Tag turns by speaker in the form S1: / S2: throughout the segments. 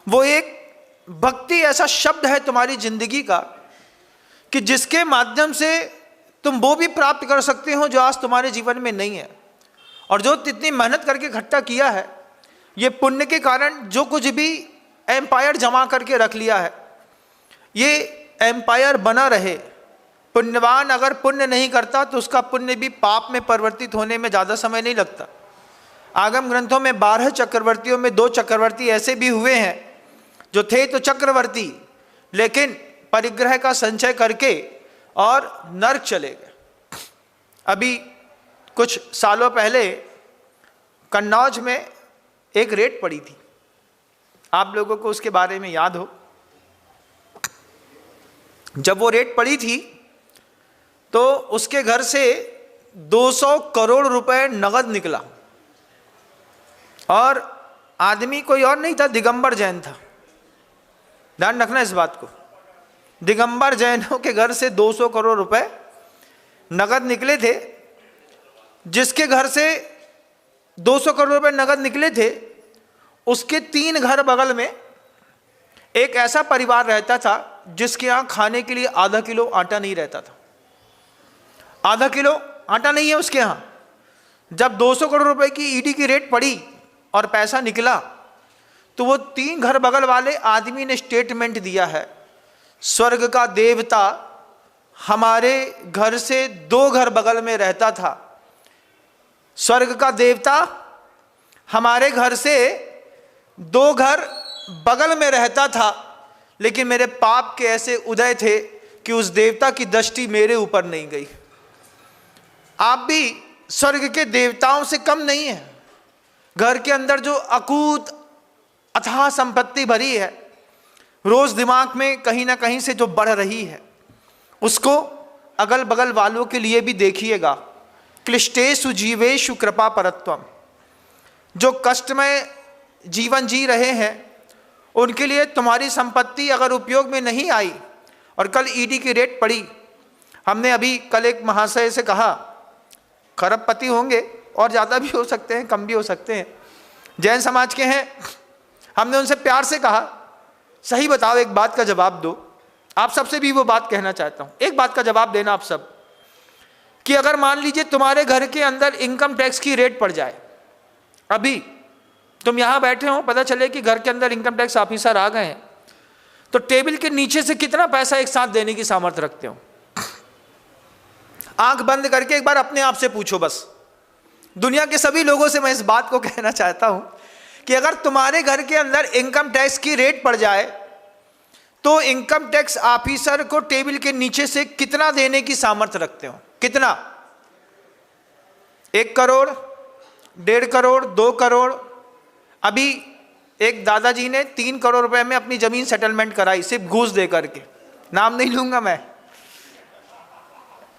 S1: वो एक भक्ति ऐसा शब्द है तुम्हारी जिंदगी का कि जिसके माध्यम से तुम वो भी प्राप्त कर सकते हो जो आज तुम्हारे जीवन में नहीं है। और जो इतनी मेहनत करके इकट्ठा किया है, ये पुण्य के कारण जो कुछ भी एम्पायर जमा करके रख लिया है, ये एम्पायर बना रहे। पुण्यवान अगर पुण्य नहीं करता तो उसका पुण्य भी पाप में परिवर्तित होने में ज़्यादा समय नहीं लगता। आगम ग्रंथों में 12 चक्रवर्तियों में 2 चक्रवर्ती ऐसे भी हुए हैं जो थे तो चक्रवर्ती, लेकिन परिग्रह का संचय करके और नरक चले गए। अभी कुछ सालों पहले कन्नौज में एक रेड पड़ी थी, आप लोगों को उसके बारे में याद हो। जब वो रेड पड़ी थी तो उसके घर से 200 करोड़ रुपए नगद निकला, और आदमी कोई और नहीं था, दिगंबर जैन था। ध्यान रखना इस बात को, दिगंबर जैनों के घर से 200 करोड़ रुपए नगद निकले थे। जिसके घर से 200 करोड़ रुपए नगद निकले थे, उसके 3 घर बगल में एक ऐसा परिवार रहता था जिसके यहाँ खाने के लिए आधा किलो आटा नहीं रहता था। आधा किलो आटा नहीं है उसके यहाँ। जब 200 करोड़ रुपए की ईडी की रेट पड़ी और पैसा निकला, तो वो 3 घर बगल वाले आदमी ने स्टेटमेंट दिया है, स्वर्ग का देवता हमारे घर से 2 घर बगल में रहता था, स्वर्ग का देवता हमारे घर से 2 घर बगल में रहता था, लेकिन मेरे पाप के ऐसे उदय थे कि उस देवता की दृष्टि मेरे ऊपर नहीं गई। आप भी स्वर्ग के देवताओं से कम नहीं है। घर के अंदर जो अकूत अथाह संपत्ति भरी है, रोज दिमाग में कहीं ना कहीं से जो बढ़ रही है, उसको अगल बगल वालों के लिए भी देखिएगा। क्लिष्टेषु जीवेषु कृपा परत्वम, जो कष्टमय जीवन जी रहे हैं उनके लिए तुम्हारी संपत्ति अगर उपयोग में नहीं आई और कल ईडी की रेट पड़ी। हमने अभी कल एक महाशय से कहा, खरबपति होंगे और ज़्यादा भी हो सकते हैं, कम भी हो सकते हैं, जैन समाज के हैं। हमने उनसे प्यार से कहा, सही बताओ, एक बात का जवाब दो। आप सबसे भी वो बात कहना चाहता हूँ, एक बात का जवाब देना आप सब, कि अगर मान लीजिए तुम्हारे घर के अंदर इनकम टैक्स की रेट पड़ जाए, अभी तुम यहाँ बैठे हो, पता चले कि घर के अंदर इनकम टैक्स ऑफिसर आ गए हैं, तो टेबल के नीचे से कितना पैसा एक साथ देने की सामर्थ्य रखते हो? आंख बंद करके एक बार अपने आप से पूछो। बस दुनिया के सभी लोगों से मैं इस बात को कहना चाहता हूं कि अगर तुम्हारे घर के अंदर इनकम टैक्स की रेट पड़ जाए तो इनकम टैक्स ऑफिसर को टेबल के नीचे से कितना देने की सामर्थ्य रखते हो? कितना? 1 करोड़, 1.5 करोड़, 2 करोड़? अभी एक दादाजी ने 3 करोड़ रुपए में अपनी जमीन सेटलमेंट कराई, सिर्फ घूस दे करके। नाम नहीं लूंगा मैं,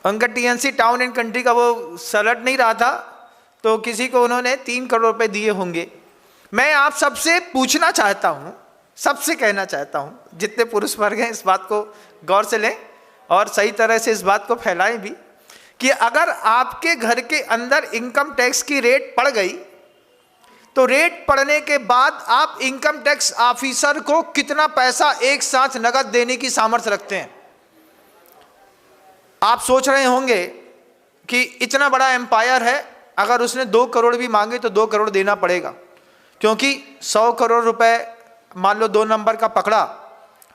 S1: उनका टीएनसी टाउन एंड कंट्री का वो सलट नहीं रहा था, तो किसी को उन्होंने 3 करोड़ रुपए दिए होंगे। मैं आप सबसे पूछना चाहता हूं, सबसे कहना चाहता हूं, जितने पुरुष वर्ग हैं इस बात को गौर से लें और सही तरह से इस बात को फैलाएं भी, कि अगर आपके घर के अंदर इनकम टैक्स की रेट पड़ गई तो रेट पड़ने के बाद आप इनकम टैक्स ऑफिसर को कितना पैसा एक साथ नगद देने की सामर्थ्य रखते हैं? आप सोच रहे होंगे कि इतना बड़ा एम्पायर है, अगर उसने 2 करोड़ भी मांगे तो 2 करोड़ देना पड़ेगा, क्योंकि 100 करोड़ रुपए मान लो 2 नंबर का पकड़ा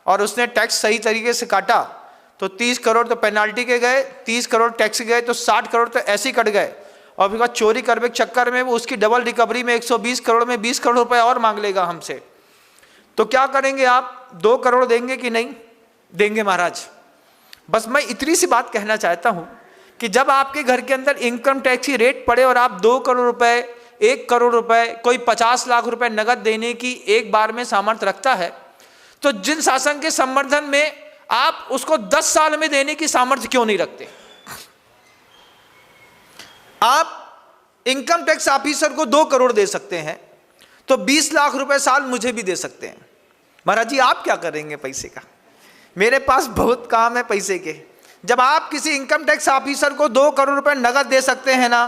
S1: और उसने टैक्स सही तरीके से काटा तो 30 करोड़ तो पेनाल्टी के गए, 30 करोड़ टैक्स गए, तो 60 करोड़ तो ऐसे ही कट गए। और फिर चोरी करने के चक्कर में वो उसकी डबल रिकवरी में 120 करोड़ में 20 करोड़ रुपए और मांग लेगा हमसे। तो क्या करेंगे आप? 2 करोड़ देंगे कि नहीं देंगे महाराज? बस मैं इतनी सी बात कहना चाहता हूं कि जब आपके घर के अंदर इनकम टैक्स की रेट पड़े और आप 2 करोड़ रुपए, 1 करोड़ रुपए, कोई 50 लाख रुपए नगद देने की एक बार में सामर्थ्य रखता है, तो जिन शासन के संवर्धन में आप उसको 10 साल में देने की सामर्थ्य क्यों नहीं रखते? आप इनकम टैक्स ऑफिसर को 2 करोड़ दे सकते हैं तो 20 लाख रुपए साल मुझे भी दे सकते हैं। महाराज जी आप क्या करेंगे पैसे का? मेरे पास बहुत काम है पैसे के। जब आप किसी इनकम टैक्स ऑफिसर को 2 करोड़ रुपए नगद दे सकते हैं ना,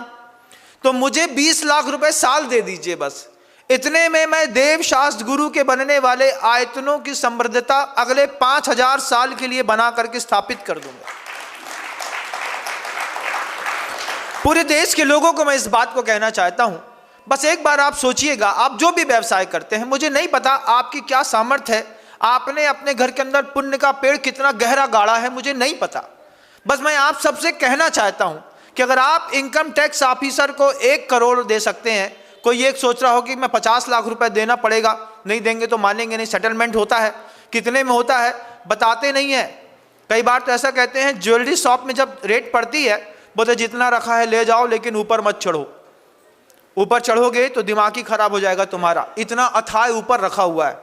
S1: तो मुझे 20 लाख रुपए साल दे दीजिए बस। इतने में मैं देव शास्त्र गुरु के बनने वाले आयतनों की समृद्धता अगले 5000 साल के लिए बना करके स्थापित कर दूंगा। पूरे देश के लोगों को मैं इस बात को कहना चाहता हूं, बस एक बार आप सोचिएगा, आप जो भी व्यवसाय करते हैं, मुझे नहीं पता आपकी क्या सामर्थ्य है, आपने अपने घर के अंदर पुण्य का पेड़ कितना गहरा गाड़ा है, मुझे नहीं पता। बस मैं आप सबसे कहना चाहता हूं कि अगर आप इनकम टैक्स ऑफिसर को 1 करोड़ दे सकते हैं, कोई एक सोच रहा हो कि मैं 50 लाख रुपए देना पड़ेगा, नहीं देंगे तो मानेंगे नहीं, सेटलमेंट होता है, कितने में होता है बताते नहीं है। कई बार तो ऐसा कहते हैं, ज्वेलरी शॉप में जब रेट पड़ती है, बोलते जितना रखा है ले जाओ, लेकिन ऊपर मत चढ़ो, ऊपर चढ़ोगे तो दिमाग ही खराब हो जाएगा तुम्हारा, इतना अथाह ऊपर रखा हुआ है।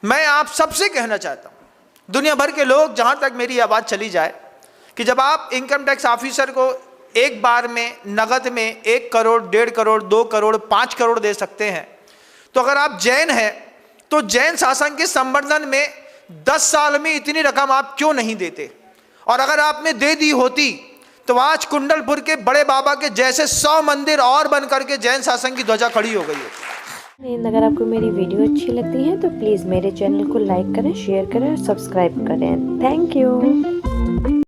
S1: मैं आप सबसे कहना चाहता हूं, दुनिया भर के लोग, जहां तक मेरी आवाज चली जाए, कि जब आप इनकम टैक्स ऑफिसर को एक बार में नगद में 1 करोड़, 1.5 करोड़, 2 करोड़, 5 करोड़ दे सकते हैं, तो अगर आप जैन हैं तो जैन शासन के संवर्धन में 10 साल में इतनी रकम आप क्यों नहीं देते? और अगर आपने दे दी होती तो आज कुंडलपुर के बड़े बाबा के जैसे 100 मंदिर और बन करके जैन शासन की ध्वजा खड़ी हो गई है।
S2: अगर आपको मेरी वीडियो अच्छी लगती है तो प्लीज़ मेरे चैनल को लाइक करें, शेयर करें और सब्सक्राइब करें। Thank you.